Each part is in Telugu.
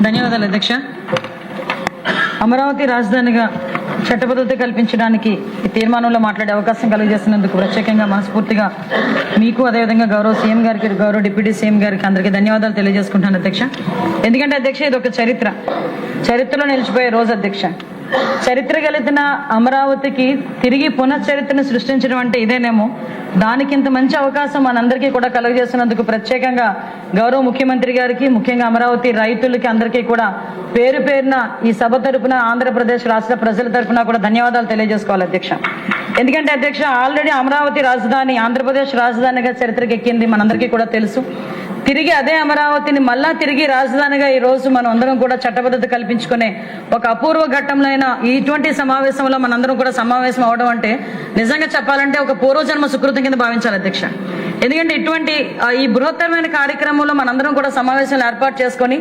ధన్యవాదాలు అధ్యక్ష. అమరావతి రాజధానిగా చట్టబద్ధత కల్పించడానికి ఈ తీర్మానంలో మాట్లాడే అవకాశం కలిగజేస్తున్నందుకు ప్రత్యేకంగా మనస్ఫూర్తిగా మీకు, అదేవిధంగా గౌరవ సీఎం గారికి, గౌరవ డిప్యూటీ సీఎం గారికి అందరికీ ధన్యవాదాలు తెలియజేసుకుంటాను అధ్యక్ష. ఎందుకంటే అధ్యక్ష ఇది ఒక చరిత్రలో నిలిచిపోయే రోజు అధ్యక్ష. చరిత్ర కలిగిన అమరావతికి తిరిగి పునశ్చరిత్రను సృష్టించడం అంటే ఇదేనేమో. దానికి ఇంత మంచి అవకాశం మనందరికీ కూడా కలుగజేస్తున్నందుకు ప్రత్యేకంగా గౌరవ ముఖ్యమంత్రి గారికి, ముఖ్యంగా అమరావతి రైతులకి అందరికీ కూడా పేరు పేరున ఈ సభ తరపున, ఆంధ్రప్రదేశ్ రాష్ట్ర ప్రజల తరపున కూడా ధన్యవాదాలు తెలియజేసుకోవాలి అధ్యక్ష. ఎందుకంటే అధ్యక్ష ఆల్రెడీ అమరావతి రాజధాని ఆంధ్రప్రదేశ్ రాజధానిగా చరిత్రకి ఎక్కింది, మనందరికీ కూడా తెలుసు. తిరిగి అదే అమరావతిని మళ్ళా తిరిగి రాజధానిగా ఈ రోజు మనం అందరం కూడా చట్టబద్ధత కల్పించుకునే ఒక అపూర్వ ఘట్టంలో ఇటువంటి సమావేశంలో మనందరం కూడా సమావేశం అవడం అంటే నిజంగా చెప్పాలంటే ఒక పూర్వజన్మ సుకృతం కింద భావించాలి అధ్యక్ష. ఎందుకంటే ఇటువంటి ఈ బృహత్తరమైన కార్యక్రమంలో మనందరం కూడా సమావేశాలు ఏర్పాటు చేసుకొని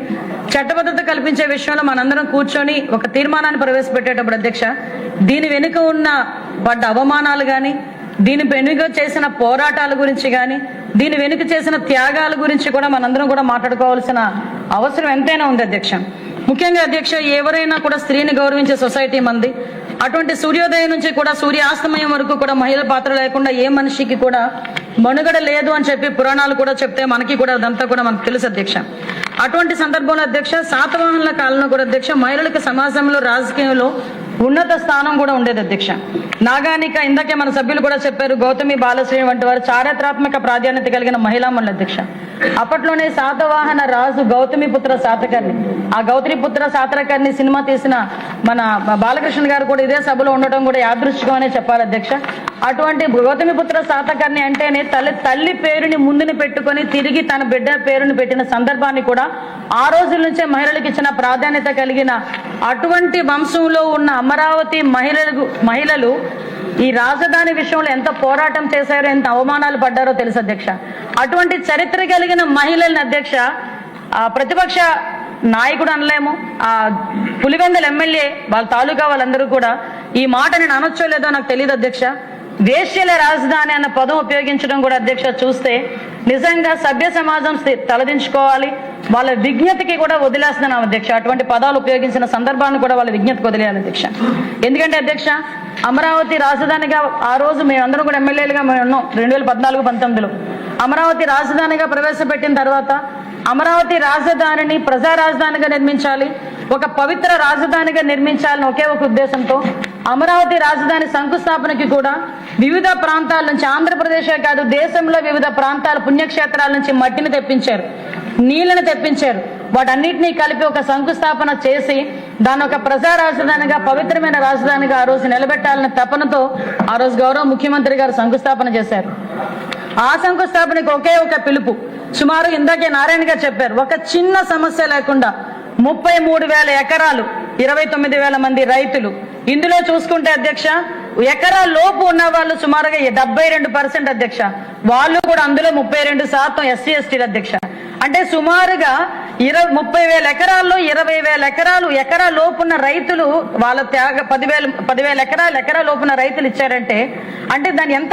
చట్టబద్ధత కల్పించే విషయంలో మనందరం కూర్చొని ఒక తీర్మానాన్ని ప్రవేశపెట్టేటప్పుడు అధ్యక్ష దీని వెనుక ఉన్న పడ్డ అవమానాలు కానీ, దీని వెనుక చేసిన పోరాటాల గురించి కానీ, దీని వెనుక చేసిన త్యాగాల గురించి కూడా మనందరం కూడా మాట్లాడుకోవాల్సిన అవసరం ఎంతైనా ఉంది అధ్యక్ష. ముఖ్యంగా అధ్యక్ష ఎవరైనా కూడా స్త్రీని గౌరవించే సొసైటీ మంది. అటువంటి సూర్యోదయం నుంచి కూడా సూర్యాస్తమయం వరకు కూడా మహిళల పాత్ర లేకుండా ఏ మనిషికి కూడా మనుగడ లేదు అని చెప్పి పురాణాలు కూడా చెప్తే మనకి కూడా అదంతా కూడా మనకు తెలుసు అధ్యక్ష. అటువంటి సందర్భంలో అధ్యక్ష శాతవాహనుల కాలంలో కూడా అధ్యక్ష మహిళలకు సమాజంలో, రాజకీయంలో ఉన్నత స్థానం కూడా ఉండేది అధ్యక్ష. నాగానిక ఇందాకే మన సభ్యులు కూడా చెప్పారు, గౌతమి బాలశ్రీ వంటి వారు చారిత్రాత్మక ప్రాధాన్యత కలిగిన మహిళామణులు అధ్యక్ష. అప్పట్లోనే శాతవాహన రాజు గౌతమిపుత్ర శాతకర్ణి, ఆ గౌతమిపుత్ర శాతకర్ణి సినిమా తీసిన మన బాలకృష్ణ గారు కూడా ఇదే సభలో ఉండటం కూడా యాదృచ్ఛికమనే చెప్పాలి అధ్యక్ష. అటువంటి గౌతమిపుత్ర శాతకర్ణి అంటేనే తల్లి పేరుని ముందుని పెట్టుకొని తిరిగి తన బిడ్డ పేరుని పెట్టిన సందర్భాన్ని కూడా ఆ రోజుల నుంచే మహిళలకు ఇచ్చిన ప్రాధాన్యత కలిగిన అటువంటి వంశంలో ఉన్న అమరావతి మహిళలు ఈ రాజధాని విషయంలో ఎంత పోరాటం చేశారో, ఎంత అవమానాలు పడ్డారో తెలుసు అధ్యక్ష. అటువంటి చరిత్ర కలిగిన మహిళలను అధ్యక్ష ప్రతిపక్ష నాయకుడు అనలేము, ఆ పులివెందుల ఎమ్మెల్యే వాళ్ళ తాలూకా వాళ్ళందరూ కూడా ఈ మాట నేను అనొచ్చో లేదో నాకు తెలియదు అధ్యక్ష. వేశ్యల రాజధాని అన్న పదం ఉపయోగించడం కూడా అధ్యక్ష చూస్తే నిజంగా సభ్య సమాజం తలదించుకోవాలి. వాళ్ళ విజ్ఞతకి కూడా వదిలేస్తున్నాం అధ్యక్ష. అటువంటి పదాలు ఉపయోగించిన సందర్భాన్ని కూడా వాళ్ళ విజ్ఞతకు వదిలేయాలి అధ్యక్ష. ఎందుకంటే అధ్యక్ష అమరావతి రాజధానిగా ఆ రోజు మేమందరం కూడా ఎమ్మెల్యేలుగా మేము ఉన్నాం 2014-19లో. అమరావతి రాజధానిగా ప్రవేశపెట్టిన తర్వాత అమరావతి రాజధానిని ప్రజా రాజధానిగా నిర్మించాలి, ఒక పవిత్ర రాజధానిగా నిర్మించాలని ఒకే ఒక ఉద్దేశంతో అమరావతి రాజధాని శంకుస్థాపనకి కూడా వివిధ ప్రాంతాల నుంచి, ఆంధ్రప్రదేశే కాదు దేశంలో వివిధ ప్రాంతాల పుణ్యక్షేత్రాల నుంచి మట్టిని తెప్పించారు, నీళ్లను తెప్పించారు. వాటన్నిటినీ కలిపి ఒక శంకుస్థాపన చేసి దాన్ని ఒక ప్రజా రాజధానిగా, పవిత్రమైన రాజధానిగా ఆ రోజు నిలబెట్టాలనే తపనతో ఆ రోజు గౌరవ ముఖ్యమంత్రి గారు శంకుస్థాపన చేశారు. ఆ శంకుస్థాపనకి ఒకే ఒక పిలుపు, సుమారు ఇందాకే నారాయణ గారు చెప్పారు, ఒక చిన్న సమస్య లేకుండా 33,000 ఎకరాలు, 29,000 మంది రైతులు. ఇందులో చూసుకుంటే అధ్యక్ష ఎకరా లోపు ఉన్న వాళ్ళు సుమారుగా 72% అధ్యక్ష. వాళ్ళు కూడా అందులో 32% ఎస్సీ ఎస్టీలు అధ్యక్ష. అంటే సుమారుగా 30,000 ఎకరాల్లో 20,000 ఎకరాలు ఎకరా లోపున్న రైతులు వాళ్ళ త్యాగ 10,000 ఎకరాలు ఎకరా లోపున్న రైతులు ఇచ్చారంటే అంటే దాని ఎంత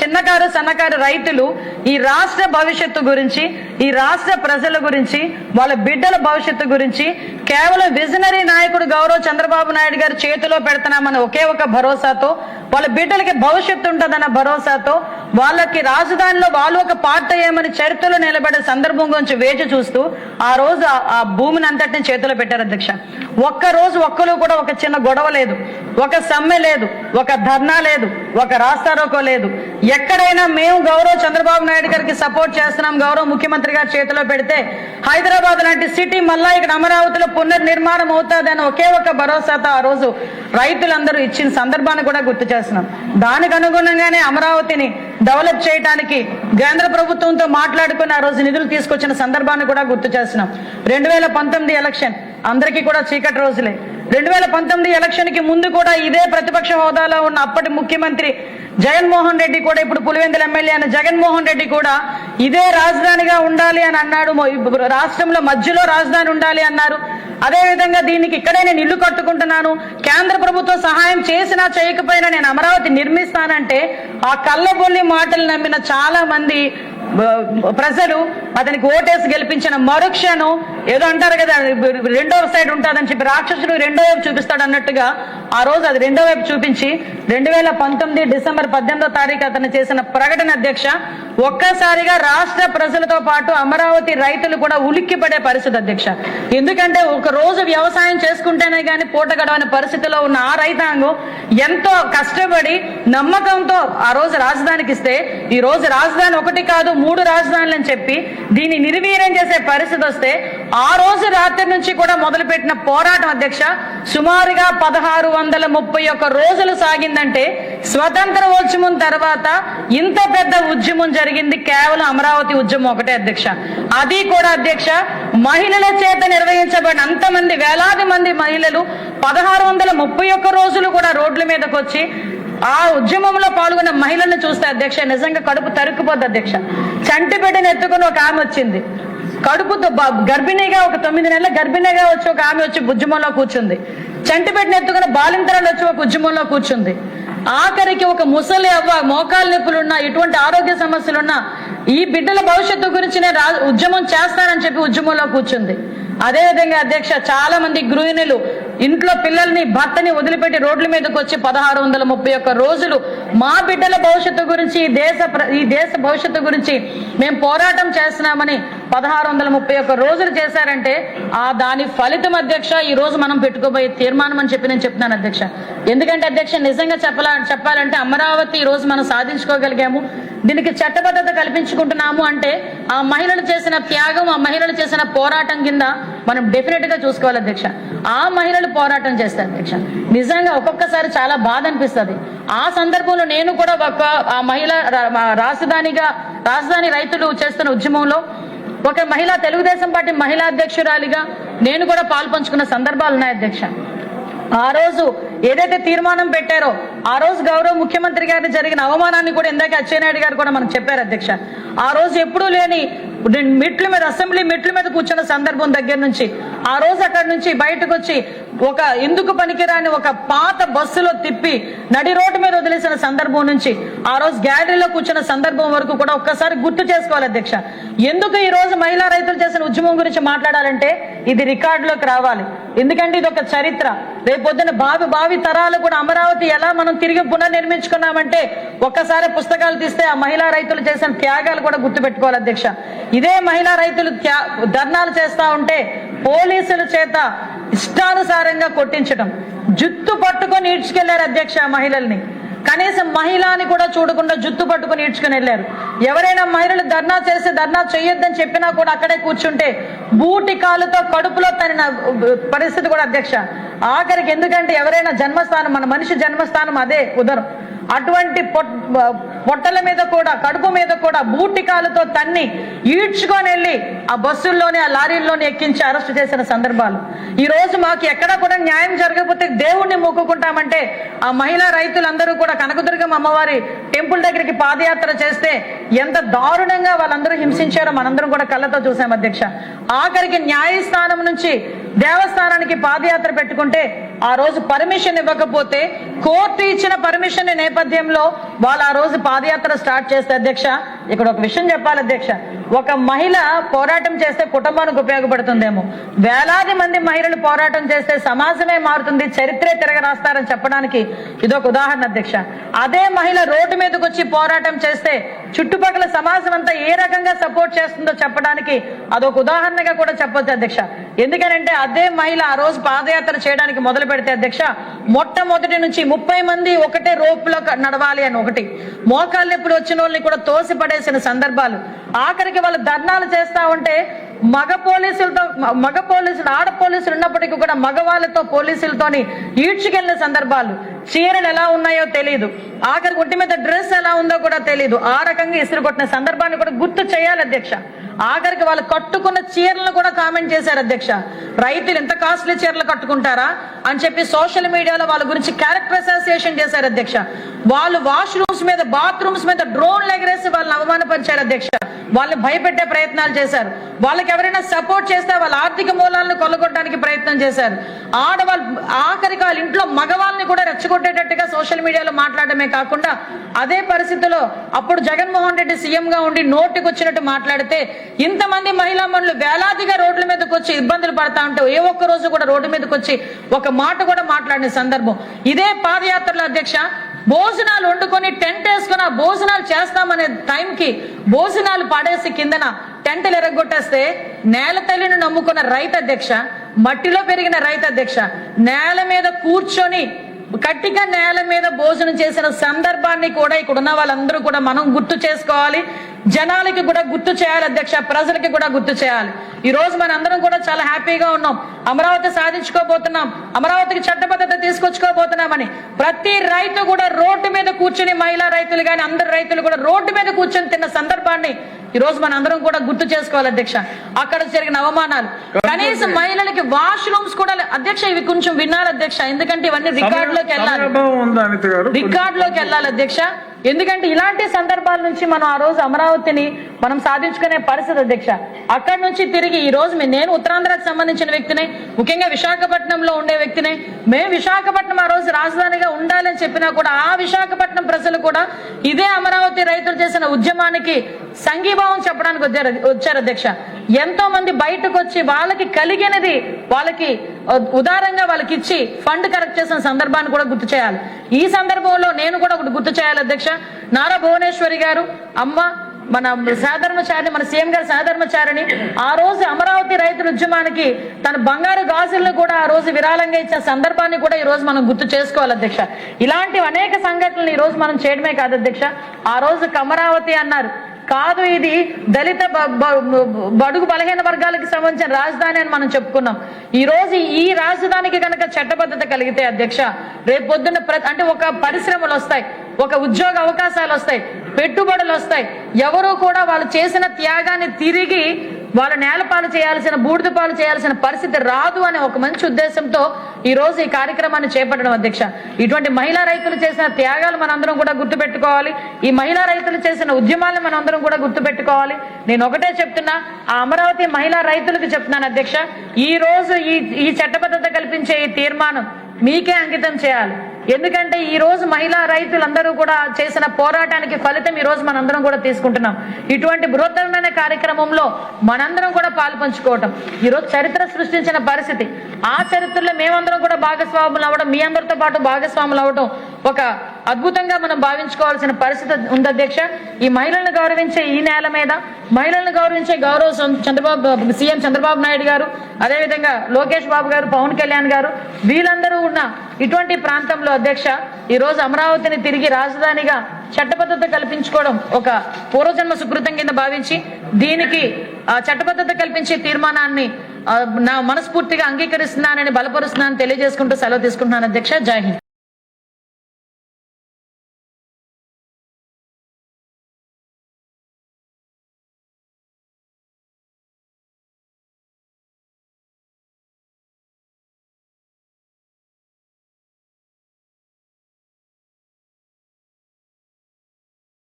చిన్నకారు సన్నకారు రైతులు ఈ రాష్ట్ర భవిష్యత్తు గురించి, ఈ రాష్ట్ర ప్రజల గురించి, వాళ్ళ బిడ్డల భవిష్యత్తు గురించి కేవలం విజనరీ నాయకుడు గౌరవ చంద్రబాబు నాయుడు గారు చేతిలో పెడుతున్నామని ఒకే ఒక భరోసాతో, వాళ్ళ బిడ్డలకి భవిష్యత్తు ఉంటుందన్న భరోసాతో, వాళ్ళకి రాజధానిలో వాళ్ళు ఒక పార్ట్ అయ్యామని చరిత్రలో నిలబడే సందర్భం గురించి వేచి చూస్తూ ఆ రోజు ఆ భూమిని అంతటిని చేతిలో పెట్టారు అధ్యక్ష. ఒక్క రోజు ఒక్కరు కూడా ఒక చిన్న గొడవ లేదు, ఒక సమ్మె లేదు, ఒక ధర్నా లేదు, ఒక రాస్తారోకో లేదు. ఎక్కడైనా మేము గౌరవ చంద్రబాబు నాయుడు గారికి సపోర్ట్ చేస్తున్నాం, గౌరవ ముఖ్యమంత్రి గారు చేతిలో పెడితే హైదరాబాద్ లాంటి సిటీ మళ్ళా ఇక్కడ అమరావతిలో పునర్నిర్మాణం అవుతుందని ఒకే ఒక భరోసాతో ఆ రోజు రైతులందరూ ఇచ్చిన సందర్భాన్ని కూడా గుర్తు చేస్తున్నాం. దానికి అనుగుణంగానే అమరావతిని డెవలప్ చేయడానికి కేంద్ర ప్రభుత్వంతో మాట్లాడుకుని ఆ రోజు నిధులు తీసుకొచ్చిన సందర్భాన్ని కూడా గుర్తు చేస్తున్నాం. 2019 ఎలక్షన్ అందరికీ కూడా చీకటి రోజులే. 2019 ఎలక్షన్ కి ముందు కూడా ఇదే ప్రతిపక్ష హోదాలో ఉన్న అప్పటి ముఖ్యమంత్రి జగన్మోహన్ రెడ్డి కూడా, ఇప్పుడు పులివెందుల ఎమ్మెల్యే అయిన జగన్మోహన్ రెడ్డి కూడా ఇదే రాజధానిగా ఉండాలి అని అన్నాడు. రాష్ట్రంలో మధ్యలో రాజధాని ఉండాలి అన్నారు. అదేవిధంగా దీనికి ఇక్కడే నేను ఇల్లు కట్టుకుంటున్నాను, కేంద్ర ప్రభుత్వం సహాయం చేసినా చేయకపోయినా నేను అమరావతి నిర్మిస్తానంటే ఆ కళ్ళబొల్లి మాటలు నమ్మిన చాలా మంది ప్రజలు అతనికి ఓటేసి గెలిపించిన మరుక్షణం ఏదో అంటారు కదా, రెండో సైడ్ ఉంటుందని చెప్పి రాక్షసుడు రెండో వైపు చూపిస్తాడు అన్నట్టుగా ఆ రోజు అది రెండో వైపు చూపించి 2019 డిసెంబర్ 18వ తారీఖు అతను చేసిన ప్రకటన అధ్యక్ష, ఒక్కసారిగా రాష్ట్ర ప్రజలతో పాటు అమరావతి రైతులు కూడా ఉలిక్కిపడే పరిస్థితి అధ్యక్ష. ఎందుకంటే ఒక రోజు వ్యవసాయం చేసుకుంటేనే కానీ పూట గడవని పరిస్థితిలో ఉన్న ఆ రైతాంగం ఎంతో కష్టపడి నమ్మకంతో ఆ రోజు రాజధానికి ఇస్తే ఈ రోజు రాజధాని ఒకటి కాదు 3 రాజధానులు అని చెప్పి దీన్ని నిర్వీర్యం చేసే పరిస్థితి వస్తే ఆ రోజు రాత్రి నుంచి కూడా మొదలుపెట్టిన పోరాటం అధ్యక్ష సుమారుగా 1631 రోజులు సాగిందంటే స్వతంత్రోద్యమం తర్వాత ఇంత పెద్ద ఉద్యమం జరిగింది కేవలం అమరావతి ఉద్యమం ఒకటే అధ్యక్ష. అది కూడా అధ్యక్ష మహిళల చేత నిర్వహించబడిన అంతమంది వేలాది మంది మహిళలు 1631 రోజులు కూడా రోడ్ల మీదకి వచ్చి ఆ ఉద్యమంలో పాల్గొన్న మహిళలను చూస్తే అధ్యక్ష నిజంగా కడుపు తరుక్కుపోద్ది అధ్యక్ష. చంటి బిడ్డను ఎత్తుకుని ఒక ఆమె వచ్చింది, కడుపుతో గర్భిణిగా ఒక 9 నెలల గర్భిణిగా వచ్చి ఒక ఆమె వచ్చి ఉద్యమంలో కూర్చుంది, చంటి బిడ్డను ఎత్తుకుని బాలింతరాలు వచ్చి ఒక ఉద్యమంలో కూర్చుంది, ఆఖరికి ఒక ముసలి అవ్వ మోకాలు నొప్పులున్నా ఇటువంటి ఆరోగ్య సమస్యలున్నా ఈ బిడ్డల భవిష్యత్తు గురించి నేను ఉద్యమం చేస్తానని చెప్పి ఉద్యమంలో కూర్చుంది. అదేవిధంగా అధ్యక్ష చాలా మంది గృహిణులు ఇంట్లో పిల్లల్ని భర్తని వదిలిపెట్టి రోడ్ల మీదకి వచ్చి 1631 రోజులు మా బిడ్డల భవిష్యత్తు గురించి ఈ దేశ భవిష్యత్తు గురించి మేము పోరాటం చేస్తున్నామని 1631 రోజులు చేశారంటే ఆ దాని ఫలితం అధ్యక్ష ఈ రోజు మనం పెట్టుకోబోయే తీర్మానం అని చెప్పి నేను చెప్తున్నాను అధ్యక్ష. ఎందుకంటే అధ్యక్ష నిజంగా చెప్పాలంటే అమరావతి ఈ రోజు మనం సాధించుకోగలిగాము, దీనికి చట్టబద్ధత కల్పించుకుంటున్నాము అంటే ఆ మహిళలు చేసిన త్యాగం, ఆ మహిళలు చేసిన పోరాటం కింద మనం డెఫినెట్ గా చూసుకోవాలి అధ్యక్ష. ఆ మహిళలు పోరాటం చేస్తారు అధ్యక్ష, నిజంగా ఒక్కొక్కసారి చాలా బాధ అనిపిస్తుంది. ఆ సందర్భంలో నేను కూడా ఆ మహిళ రాజధాని రైతులు చేస్తున్న ఉద్యమంలో ఒక మహిళా తెలుగుదేశం పార్టీ మహిళా అధ్యక్షురాలిగా నేను కూడా పాల్పంచుకున్న సందర్భాలు ఉన్నాయి అధ్యక్ష. ఆ రోజు ఏదైతే తీర్మానం పెట్టారో ఆ రోజు గౌరవ ముఖ్యమంత్రి గారిని జరిగిన అవమానాన్ని కూడా ఇందాక అచ్చెన్నాయుడు గారు కూడా మనకు చెప్పారు అధ్యక్ష. ఆ రోజు ఎప్పుడూ లేని మెట్ల మీద అసెంబ్లీ మెట్ల మీద కూర్చున్న సందర్భం దగ్గర నుంచి ఆ రోజు అక్కడి నుంచి బయటకు వచ్చి ఒక ఎందుకు పనికిరాని ఒక పాత బస్సులో తిప్పి నడి రోడ్డు మీద వదిలేసిన సందర్భం నుంచి ఆ రోజు గ్యాలరీలో కూర్చున్న సందర్భం వరకు కూడా ఒక్కసారి గుర్తు చేసుకోవాలి అధ్యక్ష. ఎందుకు ఈ రోజు మహిళా రైతులు చేసిన ఉద్యమం గురించి మాట్లాడాలంటే ఇది రికార్డులోకి రావాలి. ఎందుకంటే ఇది ఒక చరిత్ర. రేపొద్దున భావి తరాలు కూడా అమరావతి ఎలా మనం తిరిగి పునర్నిర్మించుకున్నామంటే ఒక్కసారి పుస్తకాలు తీస్తే ఆ మహిళా రైతులు చేసిన త్యాగాలు కూడా గుర్తుపెట్టుకోవాలి అధ్యక్ష. ఇదే మహిళా రైతులు ధర్నాలు చేస్తా ఉంటే పోలీసుల చేత ఇష్టానుసారంగా కొట్టించడం, జుత్తు పట్టుకొని ఈడ్చుకెళ్లారు అధ్యక్ష మహిళల్ని. కనీసం మహిళని కూడా చూడకుండా జుత్తు పట్టుకుని ఈడ్చుకుని వెళ్ళారు. ఎవరైనా మహిళలు ధర్నా చేసి ధర్నా చేయొద్దని చెప్పినా కూడా అక్కడే కూర్చుంటే బూటి కాలుతో కడుపులో తన పరిస్థితి కూడా అధ్యక్ష. ఆఖరికి ఎందుకంటే ఎవరైనా జన్మస్థానం మన మనిషి జన్మస్థానం అదే ఉదరం, అటువంటి పొట్టల మీద కూడా కడుపు మీద కూడా బూటి కాలుతో తన్ని ఈడ్చుకొని వెళ్ళి ఆ బస్సుల్లోని ఆ లారీల్లోని ఎక్కించి అరెస్ట్ చేసిన సందర్భాలు. ఈ రోజు మాకు ఎక్కడ కూడా న్యాయం జరగకపోతే దేవుణ్ణి మొక్కుకుంటామంటే ఆ మహిళా రైతులందరూ కూడా కనకదుర్గమ్మ అమ్మవారి టెంపుల్ దగ్గరికి పాదయాత్ర చేస్తే ఎంత దారుణంగా వాళ్ళందరూ హింసించారో మనందరం కూడా కళ్ళతో చూసాం అధ్యక్ష. ఆఖరికి న్యాయస్థానం నుంచి దేవస్థానానికి పాదయాత్ర పెట్టుకుంటే ఆ రోజు పర్మిషన్ ఇవ్వకపోతే కోర్టు ఇచ్చిన పర్మిషన్ నేపథ్యంలో వాళ్ళు ఆ రోజు పాదయాత్ర స్టార్ట్ చేస్తే అధ్యక్ష ఇక్కడ ఒక విషయం చెప్పాలి అధ్యక్ష, ఒక మహిళ పోరాటం చేస్తే కుటుంబానికి ఉపయోగపడుతుందేమో, వేలాది మంది మహిళలు పోరాటం చేస్తే సమాజమే మారుతుంది, చరిత్రే తిరగరాస్తారని చెప్పడానికి ఇదొక ఉదాహరణ అధ్యక్ష. అదే మహిళ రోడ్డు మీదకి వచ్చి పోరాటం చేస్తే చుట్టుపక్కల సమాజం అంతా ఏ రకంగా సపోర్ట్ చేస్తుందో చెప్పడానికి అదొక ఉదాహరణగా కూడా చెప్పొచ్చు అధ్యక్ష. ఎందుకనంటే అదే మహిళ ఆ రోజు పాదయాత్ర చేయడానికి మొదలు పెడితే అధ్యక్ష మొట్టమొదటి నుంచి 30 మంది ఒకటే రోపులో నడవాలి అని ఒకటి, మోకాళ్ళ నొప్పులు వచ్చిన వాళ్ళని కూడా తోసి పడేసిన సందర్భాలు. ఆఖరికి వాళ్ళు ధర్నాలు చేస్తా ఉంటే మగ పోలీసులు ఆడ పోలీసులు ఉన్నప్పటికీ కూడా మగవాళ్ళతో పోలీసులతోని ఈడ్చుకెళ్లిన సందర్భాలు. చీరలు ఎలా ఉన్నాయో తెలియదు, ఆఖరికి ఒంటి మీద డ్రెస్ ఎలా ఉందో కూడా తెలియదు, ఆ రకంగా ఇసురు కొట్టిన సందర్భాన్ని కూడా గుర్తు చేయాలి అధ్యక్ష. ఆఖరికి వాళ్ళు కట్టుకున్న చీరలను కూడా కామెంట్ చేశారు అధ్యక్ష. రైతులు ఎంత కాస్ట్లీ చీరలు కట్టుకుంటారా అని చెప్పి సోషల్ మీడియాలో వాళ్ళ గురించి క్యారెక్టర్ అసోసియేషన్ చేశారు అధ్యక్ష. వాళ్ళు వాష్రూమ్స్ మీద బాత్రూమ్స్ మీద డ్రోన్లు ఎగరేసి వాళ్ళని అవమానపరిచారు అధ్యక్ష. వాళ్ళని భయపెట్టే ప్రయత్నాలు చేశారు. వాళ్ళకి ఎవరైనా సపోర్ట్ చేస్తే వాళ్ళ ఆర్థిక మూలాలను కొల్లగొట్టడానికి ప్రయత్నం చేశారు. ఆడవాళ్ళు ఆఖరికి వాళ్ళ ఇంట్లో మగవాళ్ళని కూడా రెచ్చగొట్టేటట్టుగా సోషల్ మీడియాలో మాట్లాడమే కాకుండా అదే పరిస్థితిలో అప్పుడు జగన్మోహన్ రెడ్డి సీఎంగా ఉండి నోటికి వచ్చినట్టు మాట్లాడితే ఇంతమంది మహిళా మనులు వేలాదిగా రోడ్ల మీదకి వచ్చి ఇబ్బందులు పడతా ఉంటే ఏ ఒక్క రోజు కూడా రోడ్డు మీదకి వచ్చి ఒక మాట కూడా మాట్లాడిన సందర్భం. ఇదే పాదయాత్రలో అధ్యక్ష భోజనాలు వండుకొని టెంట్ వేసుకుని ఆ భోజనాలు చేస్తామనే టైంకి భోజనాలు పడేసి కిందన టెంటలు ఎరగొట్టేస్తే నేల తల్లిని నమ్ముకున్న రైతు అధ్యక్ష, మట్టిలో పెరిగిన రైతు అధ్యక్ష, నేల మీద కూర్చొని కట్టిగా నేల మీద భోజనం చేసిన సందర్భాన్ని కూడా ఇక్కడ ఉన్న వాళ్ళందరూ కూడా మనం గుర్తు చేసుకోవాలి. జనాలకి కూడా గుర్తు చేయాలి అధ్యక్ష, ప్రజలకి కూడా గుర్తు చేయాలి. ఈ రోజు మన అందరం కూడా చాలా హ్యాపీగా ఉన్నాం. అమరావతి సాధించుకోబోతున్నాం, అమరావతికి చట్టబద్ధత తీసుకొచ్చుకోబోతున్నామని ప్రతి రైతు కూడా రోడ్డు మీద కూర్చుని, మహిళా రైతులు కానీ అందరు రైతులు కూడా రోడ్డు మీద కూర్చొని తిన్న సందర్భాన్ని ఈ రోజు మన అందరం కూడా గుర్తు చేసుకోవాలి అధ్యక్ష. అక్కడ జరిగిన అవమానాలు, కనీసం మహిళలకి వాష్రూమ్స్ కూడా అధ్యక్ష, ఇవి కొంచెం విన్నారు అధ్యక్ష, ఎందుకంటే ఇవన్నీ రికార్డులోకి వెళ్ళాలి అధ్యక్ష. ఎందుకంటే ఇలాంటి సందర్భాల నుంచి మనం ఆ రోజు అమరావతిని మనం సాధించుకునే పరిస్థితి అధ్యక్ష. అక్కడి నుంచి తిరిగి ఈ రోజు నేను ఉత్తరాంధ్రకు సంబంధించిన వ్యక్తినే, ముఖ్యంగా విశాఖపట్నంలో ఉండే వ్యక్తినే. మేము విశాఖపట్నం ఆ రోజు రాజధానిగా ఉండాలని చెప్పినా కూడా ఆ విశాఖపట్నం ప్రజలు కూడా ఇదే అమరావతి రైతులు చేసిన ఉద్యమానికి సంఘీభావం చెప్పడానికి వచ్చారు అధ్యక్ష. ఎంతో మంది బయటకు వచ్చి వాళ్ళకి కలిగినది వాళ్ళకి ఉదారంగా వాళ్ళకి ఇచ్చి ఫండ్ కరెక్ట్ చేసిన సందర్భాన్ని కూడా గుర్తు చేయాలి. ఈ సందర్భంలో నేను కూడా ఒకటి గుర్తు చేయాలి అధ్యక్ష. నారా భువనేశ్వరి గారు అమ్మ మన సాధర్మచారిని, మన సీఎం గారు సాధర్మచారిని ఆ రోజు అమరావతి రైతుల ఉద్యమానికి తన బంగారు గాజులను కూడా ఆ రోజు విరాళంగా ఇచ్చిన సందర్భాన్ని కూడా ఈ రోజు మనం గుర్తు చేసుకోవాలి అధ్యక్ష. ఇలాంటి అనేక సంఘటనలు ఈ రోజు మనం చేయడమే కాదు అధ్యక్ష. ఆ రోజు అమరావతి అన్నారు కాదు, ఇది దళిత బడుగు బలహీన వర్గాలకు సంబంధించిన రాజధాని అని మనం చెప్పుకున్నాం. ఈ రోజు ఈ రాజధానికి కనుక చట్టబద్ధత కలిగితే అధ్యక్ష, రేపు పొద్దున్న అంటే ఒక పరిశ్రమలు వస్తాయి, ఒక ఉద్యోగ అవకాశాలు వస్తాయి, పెట్టుబడులు వస్తాయి. ఎవరు కూడా వాళ్ళు చేసిన త్యాగాన్ని తిరిగి వాళ్ళు నేలపాలు చేయాల్సిన, బూడిద పాలు చేయాల్సిన పరిస్థితి రాదు అనే ఒక మంచి ఉద్దేశంతో ఈ రోజు ఈ కార్యక్రమాన్ని చేపట్టడం అధ్యక్ష. ఇటువంటి మహిళా రైతులు చేసిన త్యాగాలు మనందరం కూడా గుర్తుపెట్టుకోవాలి. ఈ మహిళా రైతులు చేసిన ఉద్యమాలను మనందరం కూడా గుర్తుపెట్టుకోవాలి. నేను ఒకటే చెప్తున్నా, ఆ అమరావతి మహిళా రైతులకు చెప్తున్నాను అధ్యక్ష, ఈ రోజు ఈ చట్టబద్ధత కల్పించే ఈ తీర్మానం మీకే అంకితం చేయాలి. ఎందుకంటే ఈ రోజు మహిళా రైతులందరూ కూడా చేసిన పోరాటానికి ఫలితం ఈ రోజు మనందరం కూడా తీసుకుంటున్నాం. ఇటువంటి బృహత్తరమైన కార్యక్రమంలో మనందరం కూడా పాలు పంచుకోవటం ఈ రోజు చరిత్ర సృష్టించిన పరిస్థితి. ఆ చరిత్రలో మేమందరం కూడా భాగస్వాములు అవ్వడం, మీ అందరితో పాటు భాగస్వాములు అవ్వడం ఒక అద్భుతంగా మనం భావించుకోవాల్సిన పరిస్థితి ఉంది అధ్యక్ష. ఈ మహిళలను గౌరవించే ఈ నేల మీద మహిళలను గౌరవించే గౌరవ సీఎం చంద్రబాబు నాయుడు గారు, అదేవిధంగా లోకేష్ బాబు గారు, పవన్ కళ్యాణ్ గారు, వీళ్ళందరూ ఉన్న ఇటువంటి ప్రాంతంలో అధ్యక్ష ఈ రోజు అమరావతిని తిరిగి రాజధానిగా చట్టబద్ధత కల్పించుకోవడం ఒక పూర్వజన్మ సుకృతం కింద భావించి దీనికి చట్టబద్ధత కల్పించే తీర్మానాన్ని నా మనస్ఫూర్తిగా అంగీకరిస్తున్నానని బలపరుస్తున్నానని తెలియజేసుకుంటూ సెలవు తీసుకుంటున్నాను అధ్యక్ష. జై హింద్.